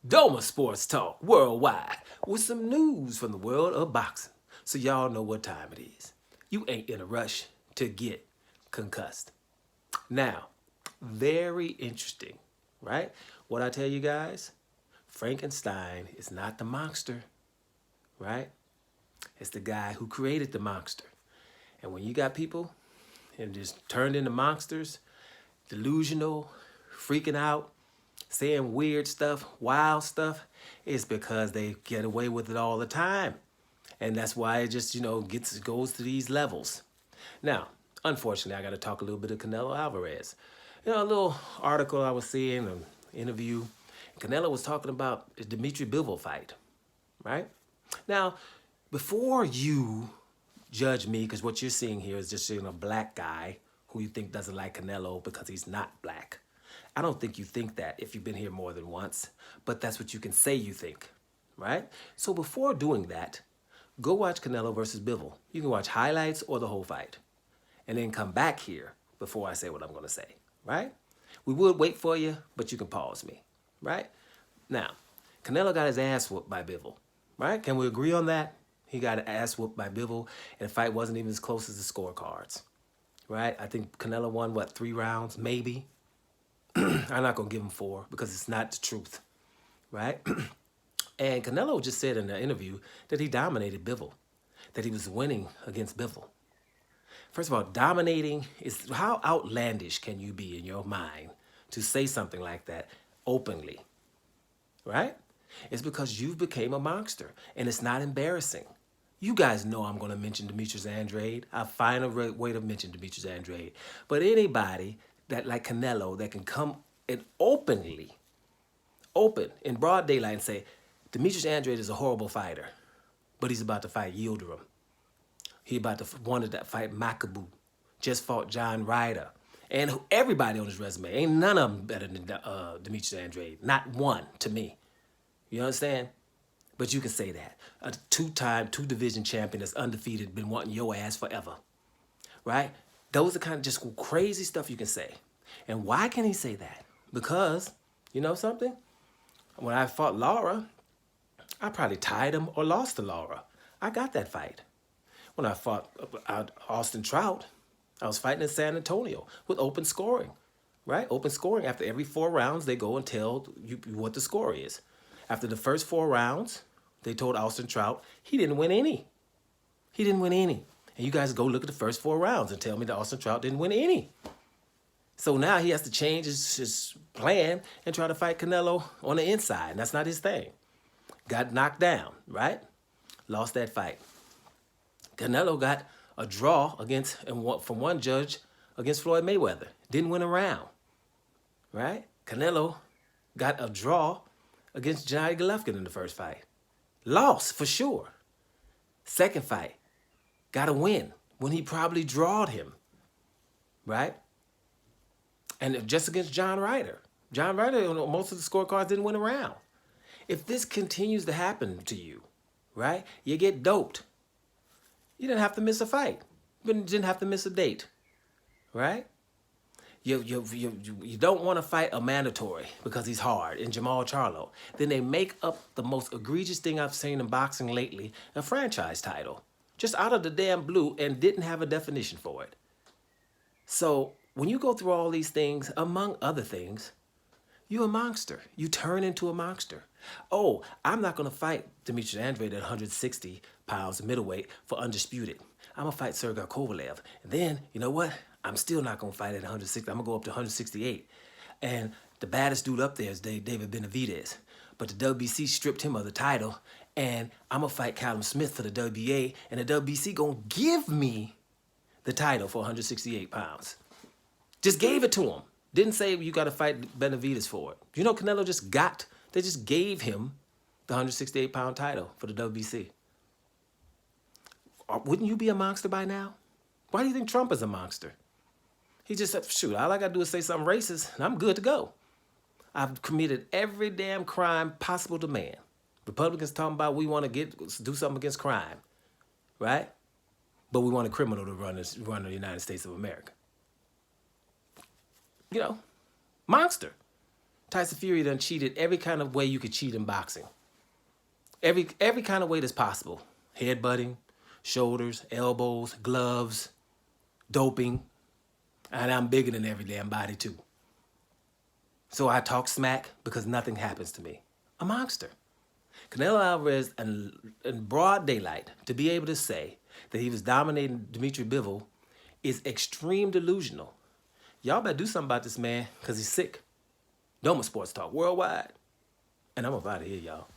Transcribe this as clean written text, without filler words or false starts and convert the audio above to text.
Doma Sports Talk Worldwide with some news from the world of boxing. So y'all know what time it is. You ain't in a rush to get concussed. Now, very interesting, right? What I tell you guys, Frankenstein is not the monster, right? It's the guy who created the monster. And when you got people and just turned into monsters, delusional, freaking out, saying weird stuff, wild stuff, it's because they get away with it all the time. And that's why it just, goes to these levels. Now, unfortunately, I got to talk a little bit of Canelo Alvarez. A little article I was seeing, an interview. Canelo was talking about the Dimitri Bivol fight, right? Now, before you judge me, because what you're seeing here is just seeing a black guy who you think doesn't like Canelo because he's not black. I don't think you think that if you've been here more than once, but that's what you can say you think, right? So before doing that, go watch Canelo versus Bivol. You can watch highlights or the whole fight, and then come back here before I say what I'm going to say, right? We would wait for you, but you can pause me, right? Now, Canelo got his ass whooped by Bivol, right? Can we agree on that? He got an ass whooped by Bivol, and the fight wasn't even as close as the scorecards, right? I think Canelo won, 3 rounds, maybe? I'm not going to give him 4 because it's not the truth, right? And Canelo just said in the interview that he dominated Bivol, that he was winning against Bivol. First of all, dominating is, how outlandish can you be in your mind to say something like that openly, right? It's because you've became a monster, and it's not embarrassing. You guys know I'm going to mention Demetrius Andrade. I find a way to mention Demetrius Andrade. But anybody that like Canelo that can come and open in broad daylight and say, Demetrius Andrade is a horrible fighter, but he's about to fight Yildirim. He about to wanted to fight Makabu. Just fought John Ryder. And everybody on his resume, ain't none of them better than Demetrius Andrade. Not one to me. You understand? But you can say that. A 2-time, 2-division champion that's undefeated, been wanting your ass forever. Right? Those are kind of just crazy stuff you can say. And why can he say that? Because, you know something? When I fought Laura, I probably tied him or lost to Laura. I got that fight. When I fought Austin Trout, I was fighting in San Antonio with open scoring, right? Open scoring. After every 4 rounds, they go and tell you what the score is. After the first 4 rounds, they told Austin Trout he didn't win any. He didn't win any. And you guys go look at the first 4 rounds and tell me that Austin Trout didn't win any. So now he has to change his plan and try to fight Canelo on the inside. And that's not his thing. Got knocked down, right? Lost that fight. Canelo got a draw from one judge against Floyd Mayweather. Didn't win a round, right? Canelo got a draw against Gennady Golovkin in the first fight. Lost for sure. Second fight, got a win when he probably drawed him, right? And just against John Ryder. John Ryder, on most of the scorecards, didn't win a round. If this continues to happen to you, right, you get doped. You didn't have to miss a fight. You didn't have to miss a date, right? You don't want to fight a mandatory because he's hard in Jamal Charlo. Then they make up the most egregious thing I've seen in boxing lately, a franchise title. Just out of the damn blue and didn't have a definition for it. So when you go through all these things, among other things, you're a monster. You turn into a monster. Oh, I'm not going to fight Demetrius Andrade at 160 pounds middleweight for undisputed. I'm going to fight Sergey Kovalev. And then, you know what? I'm still not going to fight at 160. I'm going to go up to 168. And the baddest dude up there is David Benavidez. But the WBC stripped him of the title. And I'm going to fight Callum Smith for the WBA. And the WBC going to give me the title for 168 pounds. Just gave it to him. Didn't say you got to fight Benavidez for it. You know Canelo they just gave him the 168-pound title for the WBC. Wouldn't you be a monster by now? Why do you think Trump is a monster? He just said, shoot, all I got to do is say something racist, and I'm good to go. I've committed every damn crime possible to man. Republicans talking about we want to do something against crime, right? But we want a criminal to run the United States of America. Monster. Tyson Fury done cheated every kind of way you could cheat in boxing. Every kind of way that's possible. Headbutting, shoulders, elbows, gloves, doping. And I'm bigger than every damn body too. So I talk smack because nothing happens to me. A monster. Canelo Alvarez, in broad daylight, to be able to say that he was dominating Dimitri Bivol is extreme delusional. Y'all better do something about this man because he's sick. Doma Sports Talk Worldwide. And I'm up out of here, y'all.